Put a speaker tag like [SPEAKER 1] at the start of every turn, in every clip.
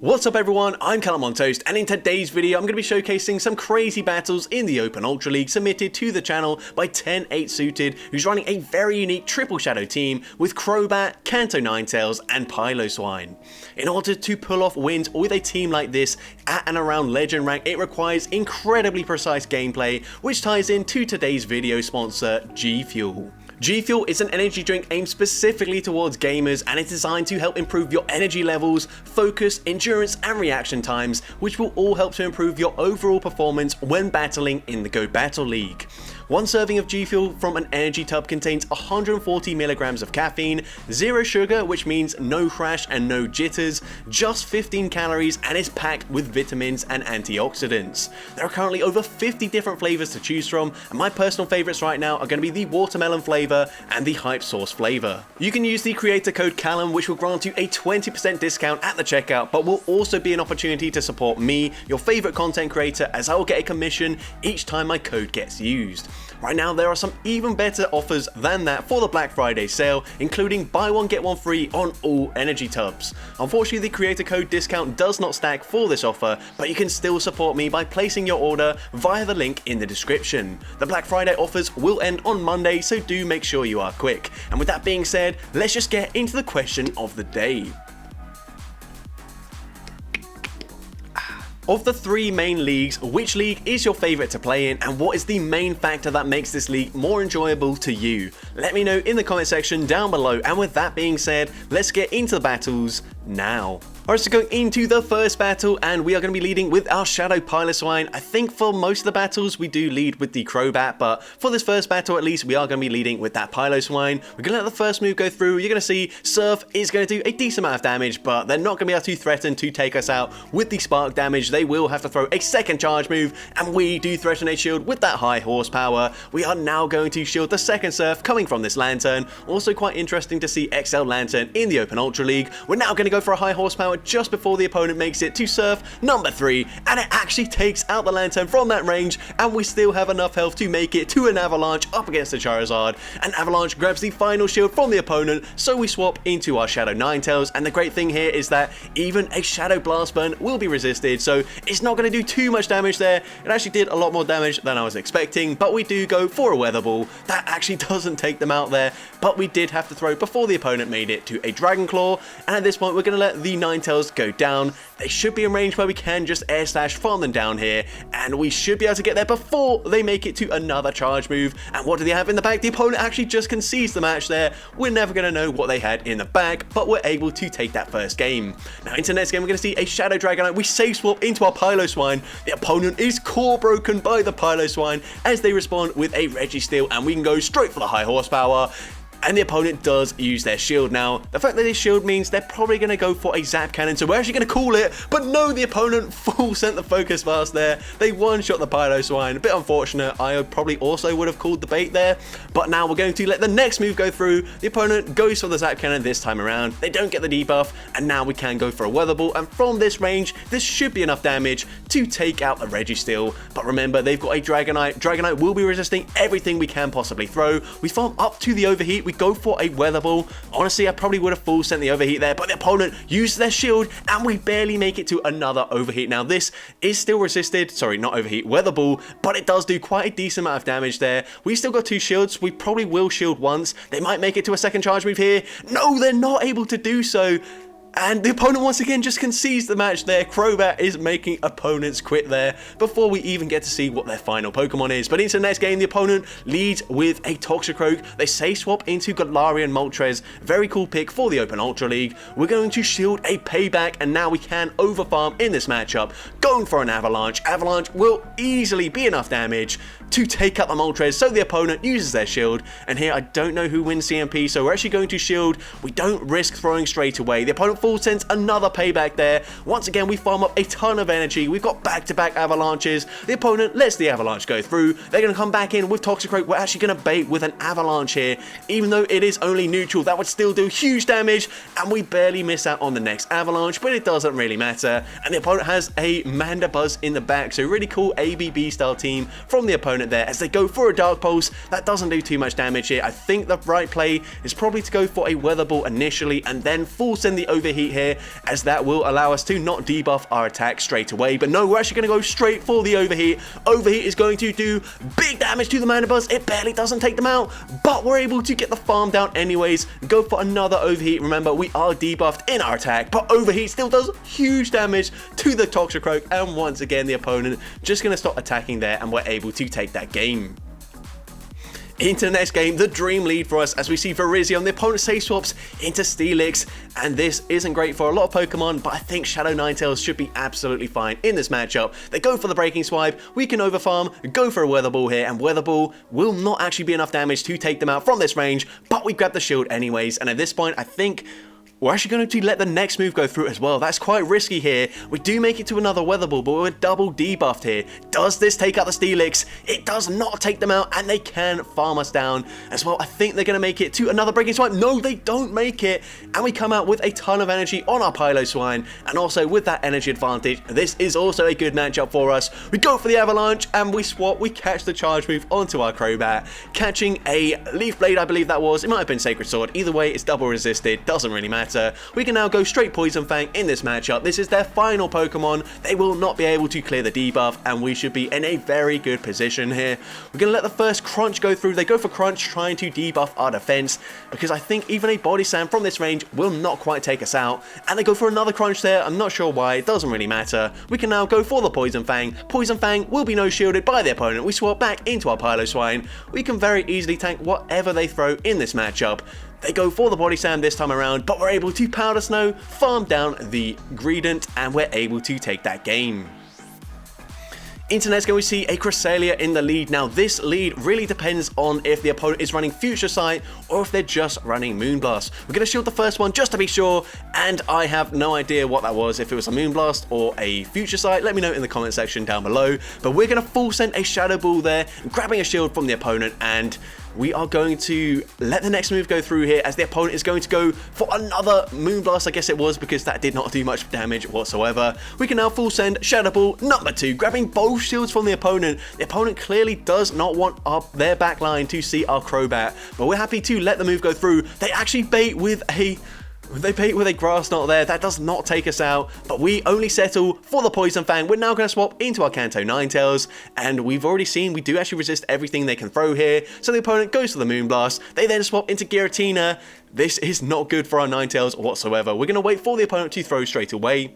[SPEAKER 1] What's up everyone, I'm CallumOnToast, and in today's video I'm going to be showcasing some crazy battles in the Open Ultra League submitted to the channel by 10-8 Suited, who's running a very unique triple shadow team with Crobat, Kanto Ninetales and Piloswine. In order to pull off wins with a team like this at and around Legend rank, it requires incredibly precise gameplay, which ties into today's video sponsor, G Fuel. G Fuel is an energy drink aimed specifically towards gamers, and it's designed to help improve your energy levels, focus, endurance and reaction times, which will all help to improve your overall performance when battling in the Go Battle League. One serving of G Fuel from an energy tub contains 140 milligrams of caffeine, 0 sugar, which means no crash and no jitters, just 15 calories, and is packed with vitamins and antioxidants. There are currently over 50 different flavors to choose from, and my personal favorites right now are going to be the watermelon flavor and the hype sauce flavor. You can use the creator code Callum, which will grant you a 20% discount at the checkout, but will also be an opportunity to support me, your favorite content creator, as I will get a commission each time my code gets used. Right now there are some even better offers than that for the Black Friday sale, including buy one get one free on all energy tubs. Unfortunately, the creator code discount does not stack for this offer, but you can still support me by placing your order via the link in the description. The Black Friday offers will end on Monday, so do make sure you are quick. And with that being said, let's just get into the question of the day. Of the three main leagues, which league is your favourite to play in, and what is the main factor that makes this league more enjoyable to you? Let me know in the comment section down below, and with that being said, let's get into the battles now. Alright, so going into the first battle, and we are going to be leading with our Shadow Piloswine. I think for most of the battles we do lead with the Crobat, but for this first battle at least we are going to be leading with that Piloswine. We're going to let the first move go through. You're going to see Surf is going to do a decent amount of damage, but they're not going to be able to threaten to take us out with the spark damage. They will have to throw a second charge move, and we do threaten a shield with that high horsepower. We are now going to shield the second Surf coming from this Lantern. Also quite interesting to see XL Lantern in the Open Ultra League. We're now going to go for a high horsepower just before the opponent makes it to Surf number 3, and it actually takes out the Lantern from that range, and we still have enough health to make it to an Avalanche up against the Charizard. And Avalanche grabs the final shield from the opponent, so we swap into our Shadow Ninetales, and the great thing here is that even a Shadow Blast Burn will be resisted, so it's not going to do too much damage there. It actually did a lot more damage than I was expecting, but we do go for a Weather Ball. That actually doesn't take them out there, but we did have to throw before the opponent made it to a Dragon Claw, and at this point we're going to let the Ninetales go down. They should be in range where we can just air slash farm them down here, and we should be able to get there before they make it to another charge move. And what do they have in the back? The opponent actually just concedes the match there. We're never going to know what they had in the back, but we're able to take that first game. Now into the next game we're going to see a Shadow Dragonite. We safe swap into our Piloswine. The opponent is core broken by the Piloswine as they respond with a Registeel, and we can go straight for the high horsepower. And the opponent does use their shield. Now, the fact that this shield means they're probably going to go for a Zap Cannon, so we're actually going to call it, but no, the opponent full sent the Focus Blast there. They one-shot the Piloswine. A bit unfortunate. I probably also would have called the bait there, but now we're going to let the next move go through. The opponent goes for the Zap Cannon this time around. They don't get the debuff, and now we can go for a Weather Ball, and from this range, this should be enough damage to take out the Registeel. But remember, they've got a Dragonite. Dragonite will be resisting everything we can possibly throw. We farm up to the Overheat. We go for a Weather Ball. Honestly, I probably would have full sent the Overheat there, but the opponent used their shield, and we barely make it to another Overheat. Now, this is still resisted. Sorry, not Overheat, Weather Ball, but it does do quite a decent amount of damage there. We've still got 2 shields. We probably will shield once. They might make it to a second charge move here. No, they're not able to do so. And the opponent once again just concedes the match there. Crobat is making opponents quit there before we even get to see what their final Pokemon is. But into the next game, the opponent leads with a Toxicroak. They safe swap into Galarian Moltres. Very cool pick for the Open Ultra League. We're going to shield a Payback, and now we can overfarm in this matchup. Going for an Avalanche. Avalanche will easily be enough damage to take out the Moltres, so the opponent uses their shield. And here I don't know who wins CMP, so we're actually going to shield. We don't risk throwing straight away. The opponent full sends another Payback there. Once again, we farm up a ton of energy. We've got back-to-back Avalanches. The opponent lets the Avalanche go through. They're going to come back in with Toxicroak. We're actually going to bait with an Avalanche here. Even though it is only neutral, that would still do huge damage, and we barely miss out on the next Avalanche, but it doesn't really matter. And the opponent has a Mandibuzz in the back, so really cool ABB style team from the opponent there as they go for a Dark Pulse. That doesn't do too much damage here. I think the right play is probably to go for a Weather Ball initially and then full send the Overheat overheat here, as that will allow us to not debuff our attack straight away. But no, we're actually going to go straight for the overheat. Overheat is going to do big damage to the mana buzz. It barely doesn't take them out, but we're able to get the farm down anyways. Go for another overheat. Remember, we are debuffed in our attack, but overheat still does huge damage to the Toxicroak, and once again the opponent just going to stop attacking there, and we're able to take that game. Into the next game, the dream lead for us, as we see Virizion, the opponent safe swaps into Steelix, and this isn't great for a lot of Pokemon, but I think Shadow Ninetales should be absolutely fine in this matchup. They go for the Breaking Swipe, we can overfarm, go for a Weather Ball here, and Weather Ball will not actually be enough damage to take them out from this range, but we grab the shield anyways, and at this point I think we're actually going to let the next move go through as well. That's quite risky here. We do make it to another Weather Ball, but we're double debuffed here. Does this take out the Steelix? It does not take them out, and they can farm us down as well. I think they're going to make it to another Breaking Swipe. No, they don't make it, and we come out with a ton of energy on our Piloswine, and also with that energy advantage, this is also a good matchup for us. We go for the Avalanche, and we swap. We catch the charge move onto our Crobat, catching a Leaf Blade, I believe that was. It might have been Sacred Sword. Either way, it's double resisted. Doesn't really matter. We can now go straight Poison Fang in this matchup. This is their final Pokemon. They will not be able to clear the debuff, and we should be in a very good position here. We're going to let the first Crunch go through. They go for Crunch, trying to debuff our defense, because I think even a Body Slam from this range will not quite take us out. And they go for another Crunch there. I'm not sure why. It doesn't really matter. We can now go for the Poison Fang. Poison Fang will be no shielded by the opponent. We swap back into our Piloswine. We can very easily tank whatever they throw in this matchup. They go for the Body Slam this time around, but we're able to Powder Snow, farm down the Greedent, and we're able to take that game. Into next game, we see a Cresselia in the lead. Now, this lead really depends on if the opponent is running Future Sight or if they're just running Moonblast. We're going to shield the first one just to be sure, and I have no idea what that was, if it was a Moonblast or a Future Sight. Let me know in the comment section down below. But we're going to full send a Shadow Ball there, grabbing a shield from the opponent, and we are going to let the next move go through here, as the opponent is going to go for another Moonblast, I guess it was, because that did not do much damage whatsoever. We can now full send Shadow Ball number 2, grabbing both shields from the opponent. The opponent clearly does not want their back line to see our Crobat, but we're happy to let the move go through. They actually bait with a Grass Knot there. That does not take us out, but we only settle for the Poison Fang. We're now going to swap into our Kanto Ninetales, and we've already seen we do actually resist everything they can throw here, so the opponent goes for the Moonblast. They then swap into Giratina. This is not good for our Ninetales whatsoever. We're going to wait for the opponent to throw straight away.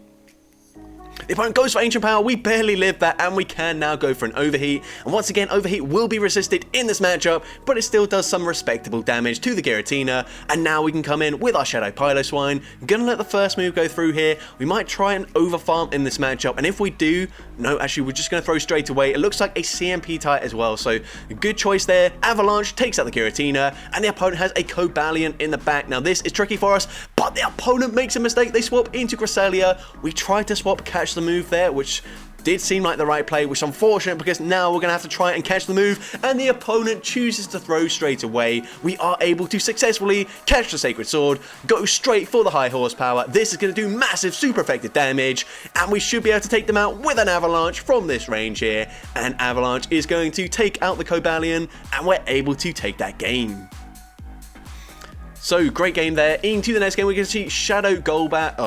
[SPEAKER 1] The opponent goes for Ancient Power, we barely lived that, and we can now go for an Overheat. And once again, Overheat will be resisted in this matchup, but it still does some respectable damage to the Giratina. And now we can come in with our Shadow Piloswine. Gonna let the first move go through here. We might try and overfarm in this matchup, and if we do, no, actually we're just gonna throw straight away. It looks like a CMP type as well, so a good choice there. Avalanche takes out the Giratina, and the opponent has a Cobalion in the back. Now this is tricky for us, but the opponent makes a mistake. They swap into Cresselia. We tried to swap Catch the Move there, which did seem like the right play, which is unfortunate because now we're going to have to try and catch the move, and the opponent chooses to throw straight away. We are able to successfully catch the Sacred Sword, go straight for the high horsepower. This is going to do massive super effective damage, and we should be able to take them out with an Avalanche from this range here, and Avalanche is going to take out the Cobalion, and we're able to take that game. So, great game there. Into the next game, we're going to see Shadow Crobat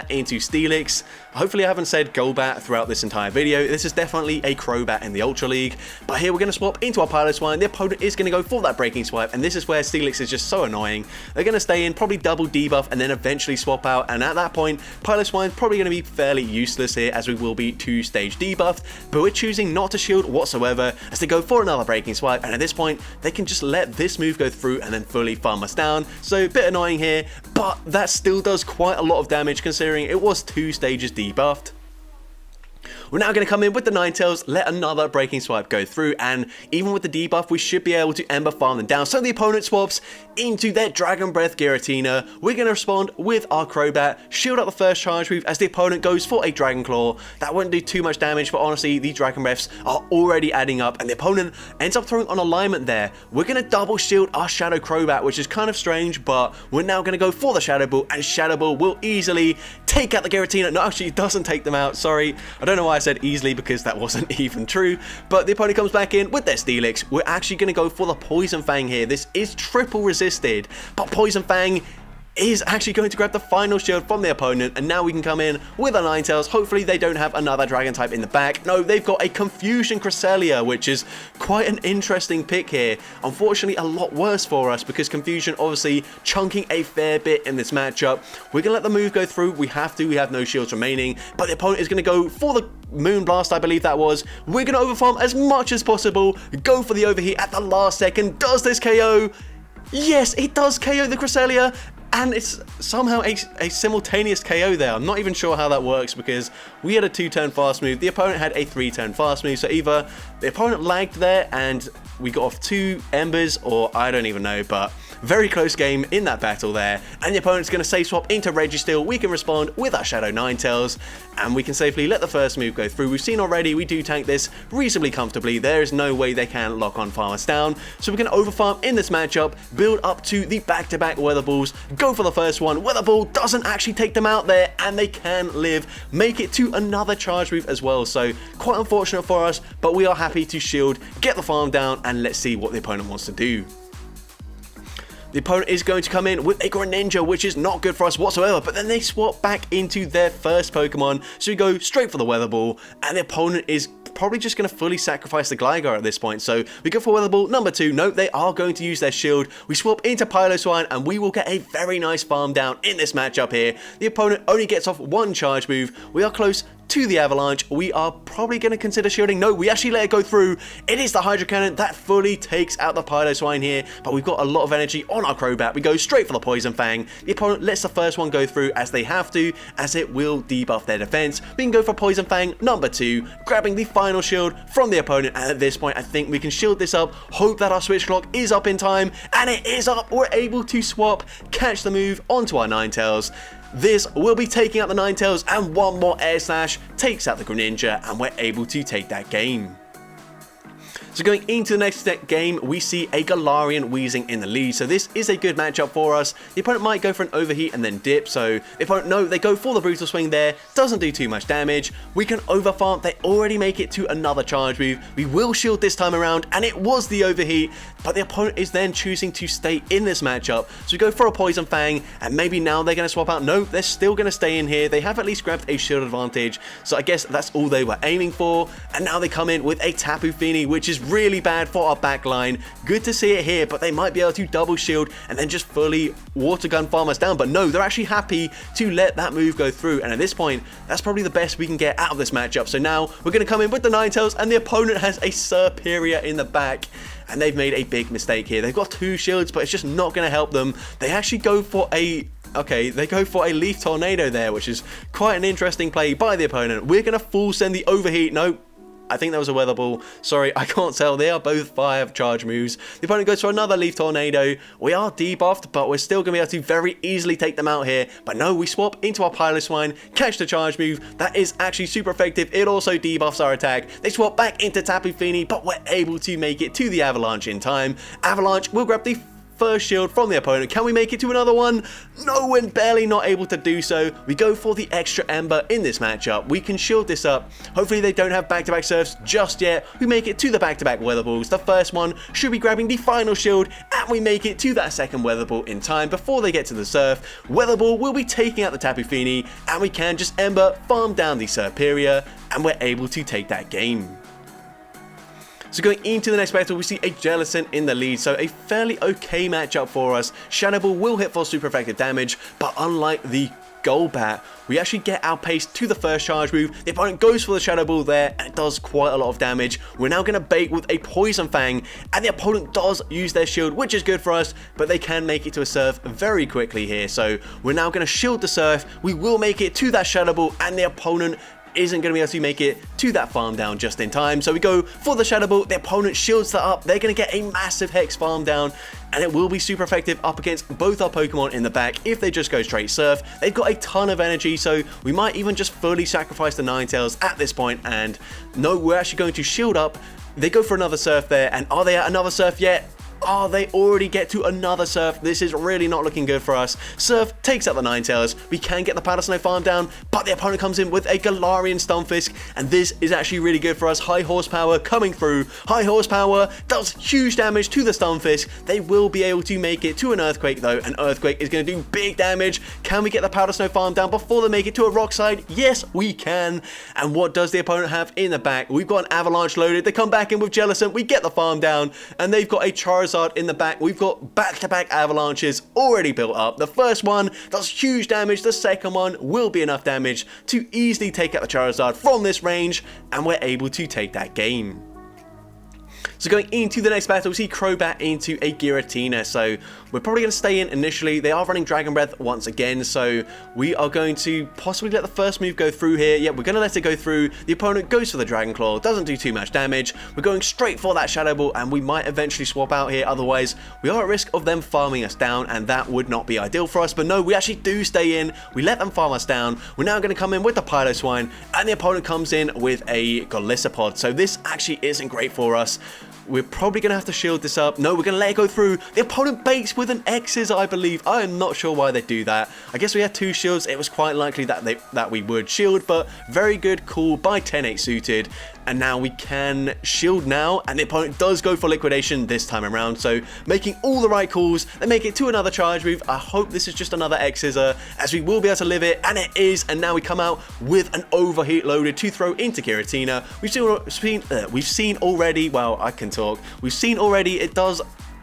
[SPEAKER 1] into Steelix. Hopefully I haven't said Golbat throughout this entire video. This is definitely a Crobat in the Ultra League. But here we're going to swap into our Piloswine. The opponent is going to go for that Breaking Swipe, and this is where Steelix is just so annoying. They're going to stay in, probably double debuff, and then eventually swap out. And at that point, Piloswine's probably going to be fairly useless here, as we will be 2-stage debuffed. But we're choosing not to shield whatsoever, as they go for another Breaking Swipe. And at this point, they can just let this move go through and then fully farm us down. So a bit annoying here, but that still does quite a lot of damage considering it was 2 stages debuffed. We're now going to come in with the Ninetales, let another Breaking Swipe go through, and even with the debuff, we should be able to Ember farm them down. So the opponent swaps into their Dragon Breath Giratina. We're going to respond with our Crobat, shield up the first charge move as the opponent goes for a Dragon Claw. That won't do too much damage, but honestly, the Dragon Breaths are already adding up, and the opponent ends up throwing on alignment there. We're going to double shield our Shadow Crobat, which is kind of strange, but we're now going to go for the Shadow Ball, and Shadow Ball will easily take out the Giratina. No, actually, it doesn't take them out. Sorry. I don't know why I said easily, because that wasn't even true. But the opponent comes back in with their Steelix. We're actually going to go for the Poison Fang here. This is triple resisted, but Poison Fang is actually going to grab the final shield from the opponent, and now we can come in with a Ninetales. Hopefully they don't have another dragon type in the back. No, they've got a Confusion Cresselia, which is quite an interesting pick here. Unfortunately, a lot worse for us because Confusion obviously chunking a fair bit in this matchup. We're going to let the move go through. We have to. We have no shields remaining, but the opponent is going to go for the Moonblast, I believe that was. We're going to overfarm as much as possible, go for the overheat at the last second. Does this KO? Yes, it does KO the Cresselia, and it's somehow a simultaneous KO there. I'm not even sure how that works because we had a 2-turn fast move. The opponent had a 3-turn fast move, so either the opponent lagged there and we got off 2 embers, or I don't even know, but very close game in that battle there, and the opponent's going to safe swap into Registeel. We can respond with our Shadow Ninetales, and we can safely let the first move go through. We've seen already we do tank this reasonably comfortably. There is no way they can lock on farm us down, so we're going to overfarm in this matchup, build up to the back-to-back Weather Balls, go for the first one. Weather Ball doesn't actually take them out there, and they can live, make it to another charge move as well, so quite unfortunate for us, but we are happy to shield, get the farm down, and let's see what the opponent wants to do. The opponent is going to come in with a Greninja, which is not good for us whatsoever, but then they swap back into their first Pokemon, so we go straight for the Weather Ball, and the opponent is probably just going to fully sacrifice the Gligar at this point, so we go for Weather Ball number 2. No, they are going to use their shield. We swap into Piloswine, and we will get a very nice farm down in this matchup here. The opponent only gets off 1 charge move. We are close to the Avalanche. We are probably going to consider shielding. No, we actually let it go through. It is the Hydro Cannon that fully takes out the Piloswine here, but we've got a lot of energy on our Crobat. We go straight for the Poison Fang. The opponent lets the first one go through as they have to, as it will debuff their defense. We can go for Poison Fang number 2, grabbing the final shield from the opponent, and at this point I think we can shield this up, hope that our switch clock is up in time, and it is up. We're able to swap, catch the move onto our Ninetales. This will be taking out the Ninetales, and one more Air Slash takes out the Greninja, and we're able to take that game. So going into the next game, we see a Galarian Weezing in the lead, so this is a good matchup for us. The opponent might go for an overheat and then dip, so the opponent, no, they go for the Brutal Swing there, doesn't do too much damage. We can overfarm, they already make it to another charge move. We will shield this time around, and it was the overheat, but the opponent is then choosing to stay in this matchup, so we go for a Poison Fang, and maybe now they're going to swap out. No, they're still going to stay in here. They have at least grabbed a shield advantage, so I guess that's all they were aiming for, and now they come in with a Tapu Fini, which is really bad for our back line. Good to see it here, but they might be able to double shield and then just fully water gun farm us down, but no, they're actually happy to let that move go through, and at this point that's probably the best we can get out of this matchup. So now we're going to come in with the Ninetales, and the opponent has a Serperior in the back, and they've made a big mistake here. They've got 2 shields, but it's just not going to help them. They actually go for a they go for a Leaf Tornado there, which is quite an interesting play by the opponent. We're going to full send the overheat. No, I think that was a Weather Ball. Sorry, I can't tell. They are both 5 charge moves. The opponent goes for another Leaf Tornado. We are debuffed, but we're still going to be able to very easily take them out here. But no, we swap into our Piloswine, catch the charge move. That is actually super effective. It also debuffs our attack. They swap back into Tapu Fini, but we're able to make it to the Avalanche in time. Avalanche will grab the first shield from the opponent. Can we make it to another one? No, we're barely not able to do so. We go for the extra Ember in this matchup. We can shield this up. Hopefully they don't have back-to-back surfs just yet. We make it to the back-to-back Weather Balls. The first one should be grabbing the final shield, and we make it to that second Weather Ball in time before they get to the surf. Weather Ball will be taking out the Tapu Fini, and we can just Ember farm down the Serperior, and we're able to take that game. So going into the next battle, we see a Jellicent in the lead, so a fairly okay matchup for us. Shadow Ball will hit for super effective damage, but unlike the Golbat, we actually get outpaced to the first charge move. The opponent goes for the Shadow Ball there, and it does quite a lot of damage. We're now going to bait with a Poison Fang, and the opponent does use their shield, which is good for us, but they can make it to a surf very quickly here. So we're now going to shield the surf. We will make it to that Shadow Ball, and the opponent isn't going to be able to make it to that farm down just in time. So we go for the Shadow Ball. The opponent shields that up. They're going to get a massive Hex farm down, and it will be super effective up against both our Pokemon in the back if they just go straight surf. They've got a ton of energy, so we might even just fully sacrifice the Ninetales at this point. And no, we're actually going to shield up. They go for another surf there, and are they at another surf yet? Oh, they already get to another Surf. This is really not looking good for us. Surf takes out the Ninetales. We can get the Piloswine farm down, but the opponent comes in with a Galarian Stunfisk, and this is actually really good for us. High horsepower coming through. High horsepower does huge damage to the Stunfisk. They will be able to make it to an Earthquake though. An Earthquake is going to do big damage. Can we get the Powder Snow farm down before they make it to a Rock Slide? Yes, we can. And what does the opponent have in the back? We've got an Avalanche loaded. They come back in with Jellicent. We get the farm down, and they've got a Charizard in the back. We've got back-to-back Avalanches already built up. The first one does huge damage. The second one will be enough damage to easily take out the Charizard from this range, and we're able to take that game. So going into the next battle, we see Crobat into a Giratina. So we're probably going to stay in initially. They are running Dragon Breath once again, so we are going to possibly let the first move go through here. Yeah, we're going to let it go through. The opponent goes for the Dragon Claw, doesn't do too much damage. We're going straight for that Shadow Ball, and we might eventually swap out here. Otherwise, we are at risk of them farming us down, and that would not be ideal for us. But no, we actually do stay in. We let them farm us down. We're now going to come in with the Piloswine, and the opponent comes in with a Golisopod. So this actually isn't great for us. We're probably going to have to shield this up. No, we're going to let it go through. The opponent baits with an X's, I believe. I am not sure why they do that. I guess we had two shields. It was quite likely that we would shield, but very good call by 10-8 suited. And now we can shield now, and the opponent does go for liquidation this time around. So making all the right calls. They make it to another charge move. I hope this is just another X-Scissor, as we will be able to live it, and it is. And now we come out with an Overheat loaded to throw into Giratina. We've seen already, well, I can talk. We've seen already it does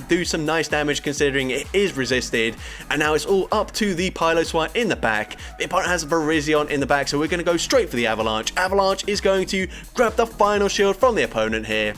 [SPEAKER 1] do some nice damage considering it is resisted, and now it's all up to the Piloswine in the back. The opponent has Virizion in the back, so we're going to go straight for the Avalanche. Avalanche is going to grab the final shield from the opponent here.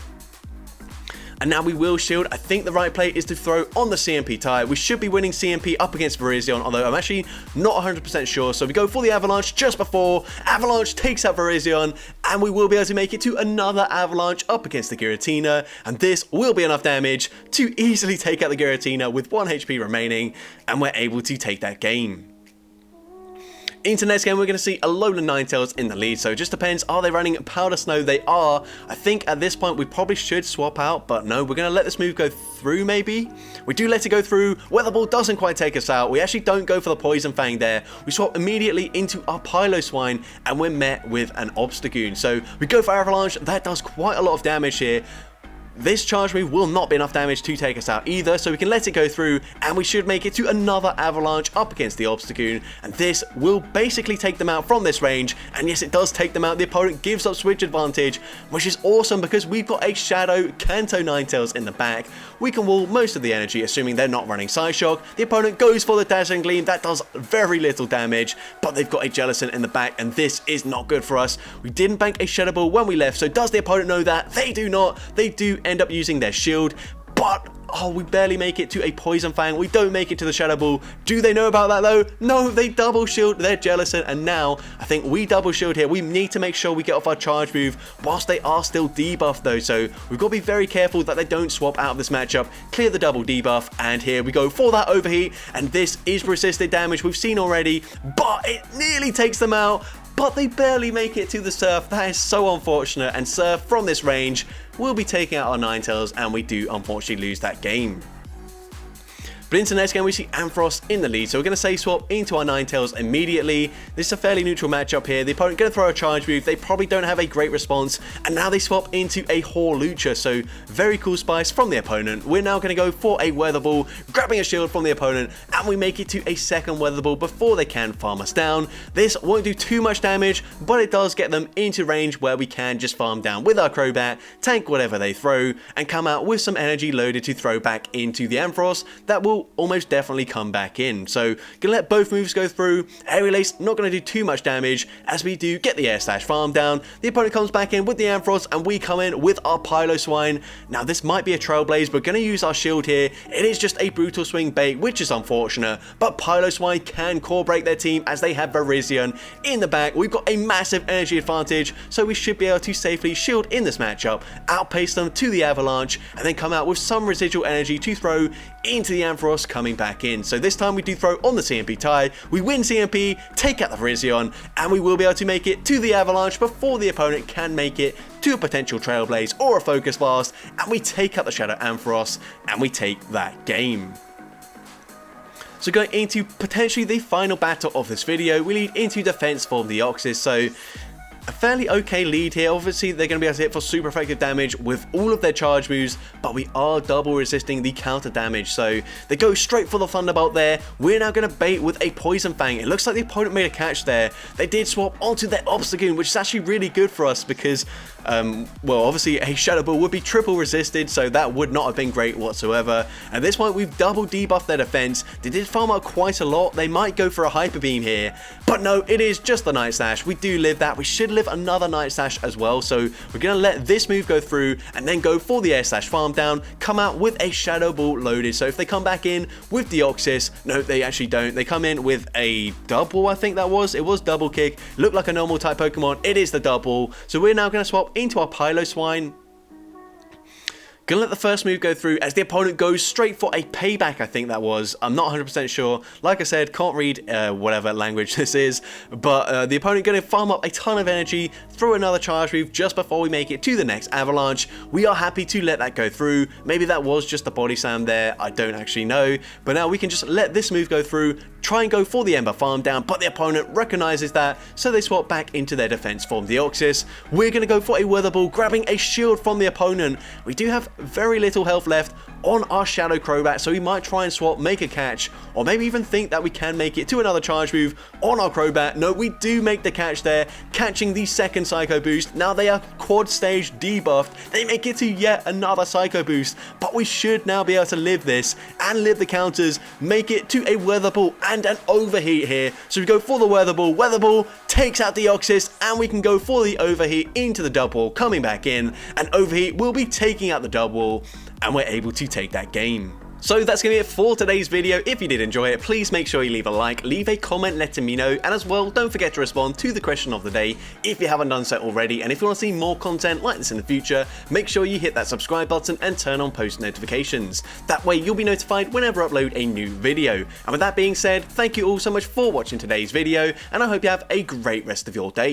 [SPEAKER 1] And now we will shield. I think the right play is to throw on the CMP tie. We should be winning CMP up against Virizion, although I'm actually not 100% sure. So we go for the Avalanche just before. Avalanche takes out Virizion, and we will be able to make it to another Avalanche up against the Giratina. And this will be enough damage to easily take out the Giratina with 1 HP remaining, and we're able to take that game. Into next game, we're going to see Alolan Ninetales in the lead, so it just depends. Are they running Powder Snow? They are. I think at this point we probably should swap out, but no, we're going to let this move go through maybe. We do let it go through. Weather Ball doesn't quite take us out. We actually don't go for the Poison Fang there. We swap immediately into our Piloswine, and we're met with an Obstagoon. So we go for Avalanche. That does quite a lot of damage here. This charge move will not be enough damage to take us out either, so we can let it go through, and we should make it to another Avalanche up against the Obstagoon, and this will basically take them out from this range. And yes, it does take them out. The opponent gives up switch advantage, which is awesome because we've got a Shadow Kanto Ninetales in the back. We can wall most of the energy, assuming they're not running Psyshock. The opponent goes for the Dazzling Gleam. That does very little damage, but they've got a Jellicent in the back, and this is not good for us. We didn't bank a Shadow Ball when we left, so does the opponent know that? They do not. They do end up using their shield, but oh, we barely make it to a Poison Fang. We don't make it to the Shadow Ball. Do they know about that though? No, they double shield their Jellicent, and now I think we double shield here. We need to make sure we get off our charge move whilst they are still debuffed though, so we've got to be very careful that they don't swap out of this matchup. Clear the double debuff, and here we go for that Overheat, and this is resisted damage we've seen already, but it nearly takes them out. But they barely make it to the Surf. That is so unfortunate, and Surf from this range will be taking out our Ninetales, and we do unfortunately lose that game. But into the next game, we see Ampharos in the lead, so we're going to say swap into our Ninetales immediately. This is a fairly neutral matchup here. The opponent going to throw a charge move. They probably don't have a great response, and now they swap into a Hawlucha, so very cool spice from the opponent. We're now going to go for a Weather Ball, grabbing a shield from the opponent, and we make it to a second Weather Ball before they can farm us down. This won't do too much damage, but it does get them into range where we can just farm down with our Crobat, tank whatever they throw, and come out with some energy loaded to throw back into the Ampharos that will almost definitely come back in. So gonna let both moves go through. Aerial Ace not gonna do too much damage as we do get the Air Slash farm down. The opponent comes back in with the Ampharos, and we come in with our Piloswine. Now this might be a Trailblaze, but gonna use our shield here. It is just a Brutal Swing bait, which is unfortunate, but Piloswine can core break their team as they have Virizion in the back. We've got a massive energy advantage, so we should be able to safely shield in this matchup, outpace them to the Avalanche, and then come out with some residual energy to throw into the Ampharos, coming back in. So this time we do throw on the CMP tie, we win CMP, take out the Virizion, and we will be able to make it to the Avalanche before the opponent can make it to a potential Trailblaze or a Focus Blast, and we take out the Shadow Ampharos, and we take that game. So going into potentially the final battle of this video, we lead into defense for the Deoxys. So a fairly okay lead here. Obviously they're going to be able to hit for super effective damage with all of their charge moves, but we are double resisting the counter damage. So they go straight for the Thunderbolt there. We're now going to bait with a Poison Fang. It looks like the opponent made a catch there. They did swap onto their Obstagoon, which is actually really good for us because well, obviously a Shadow Ball would be triple resisted, so that would not have been great whatsoever. At this point, we've double debuffed their defense. They did farm out quite a lot. They might go for a Hyper Beam here, but no, it is just the Night Slash. We do live that. We should live another Night Slash as well, so we're going to let this move go through and then go for the Air Slash farm down, come out with a Shadow Ball loaded. So if they come back in with Deoxys, no, they actually don't. They come in with a double, I think that was. It was double kick. Looked like a normal type Pokemon. It is the double. So we're now going to swap into our Piloswine. Gonna let the first move go through as the opponent goes straight for a payback, I think that was. I'm not 100% sure. Like I said, can't read whatever language this is, but the opponent gonna farm up a ton of energy, throw another charge move just before we make it to the next Avalanche. We are happy to let that go through. Maybe that was just a body slam there, I don't actually know. But now we can just let this move go through, try and go for the Ember farm down, but the opponent recognizes that, so they swap back into their defense form Deoxys. We're gonna go for a Weather Ball, grabbing a shield from the opponent. We do have very little health left on our Shadow Crobat, so we might try and swap, make a catch, or maybe even think that we can make it to another charge move on our Crobat. No, we do make the catch there, catching the second Psycho Boost. Now they are quad stage debuffed. They make it to yet another Psycho Boost, but we should now be able to live this and live the counters, make it to a Weather Ball and an Overheat here. So we go for the Weather Ball takes out Deoxys, and we can go for the Overheat into the double, coming back in, and Overheat will be taking out the double, and we're able to take that game. So that's going to be it for today's video. If you did enjoy it, please make sure you leave a like, leave a comment letting me know, and as well, don't forget to respond to the question of the day if you haven't done so already. And if you want to see more content like this in the future, make sure you hit that subscribe button and turn on post notifications. That way you'll be notified whenever I upload a new video. And with that being said, thank you all so much for watching today's video, and I hope you have a great rest of your day.